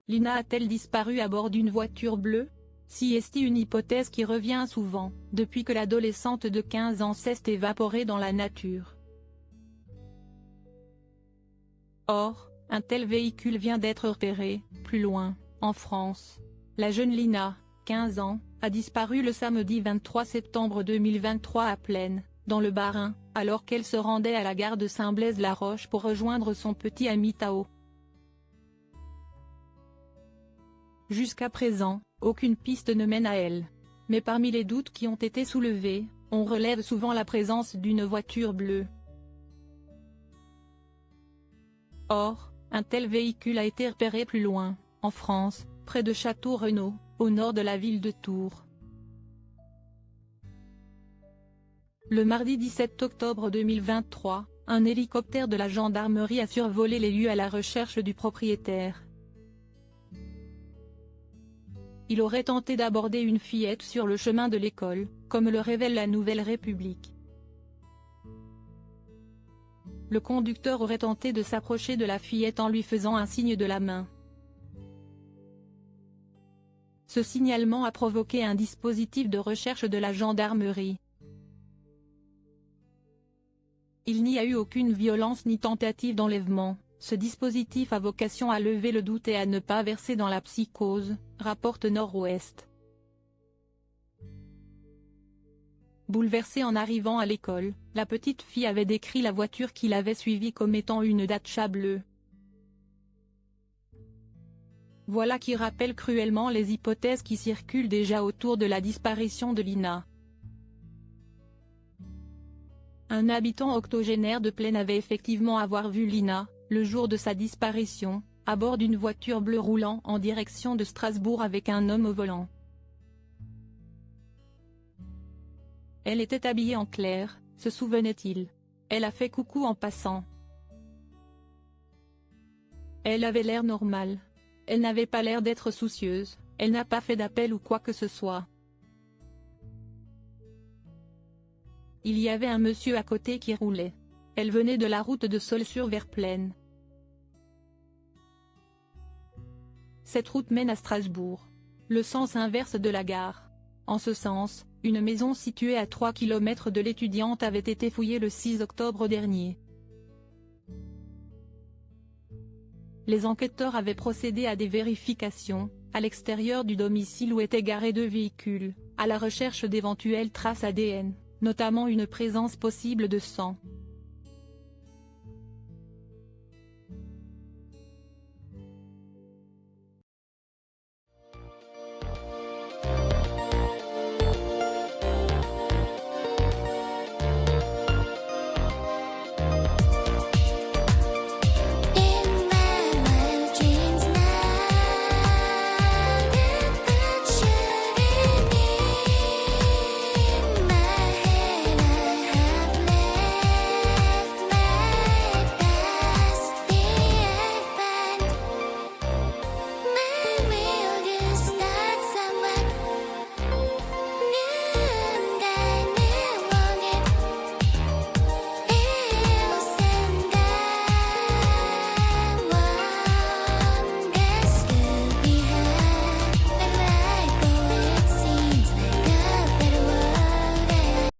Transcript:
Lina a-t-elle disparu à bord d'une voiture bleue? Si est une hypothèse qui revient souvent, depuis que l'adolescente de 15 ans s'est évaporée dans la nature. Or, un tel véhicule vient d'être repéré, plus loin, en France. La jeune Lina, 15 ans, a disparu le samedi 23 septembre 2023 à Plaine, dans le Bas-Rhin, alors qu'elle se rendait à la gare de Saint-Blaise-la-Roche pour rejoindre son petit ami Tao. Jusqu'à présent, aucune piste ne mène à elle. Mais parmi les doutes qui ont été soulevés, on relève souvent la présence d'une voiture bleue. Or, un tel véhicule a été repéré plus loin, en France, près de Château-Renaud, au nord de la ville de Tours. Le mardi 17 octobre 2023, un hélicoptère de la gendarmerie a survolé les lieux à la recherche du propriétaire. Il aurait tenté d'aborder une fillette sur le chemin de l'école, comme le révèle la Nouvelle République. Le conducteur aurait tenté de s'approcher de la fillette en lui faisant un signe de la main. Ce signalement a provoqué un dispositif de recherche de la gendarmerie. Il n'y a eu aucune violence ni tentative d'enlèvement. Ce dispositif a vocation à lever le doute et à ne pas verser dans la psychose, rapporte Nord-Ouest. Bouleversée en arrivant à l'école, la petite fille avait décrit la voiture qui l'avait suivie comme étant une Dacia bleue. Voilà qui rappelle cruellement les hypothèses qui circulent déjà autour de la disparition de Lina. Un habitant octogénaire de Plaine avait effectivement avoir vu Lina, le jour de sa disparition, à bord d'une voiture bleue roulant en direction de Strasbourg avec un homme au volant. Elle était habillée en clair, se souvenait-il. Elle a fait coucou en passant. Elle avait l'air normal. Elle n'avait pas l'air d'être soucieuse, elle n'a pas fait d'appel ou quoi que ce soit. Il y avait un monsieur à côté qui roulait. Elle venait de la route de Saulxures vers Plaine. Cette route mène à Strasbourg. Le sens inverse de la gare. En ce sens, une maison située à 3 km de l'étudiante avait été fouillée le 6 octobre dernier. Les enquêteurs avaient procédé à des vérifications, à l'extérieur du domicile où étaient garés 2 véhicules, à la recherche d'éventuelles traces ADN, notamment une présence possible de sang.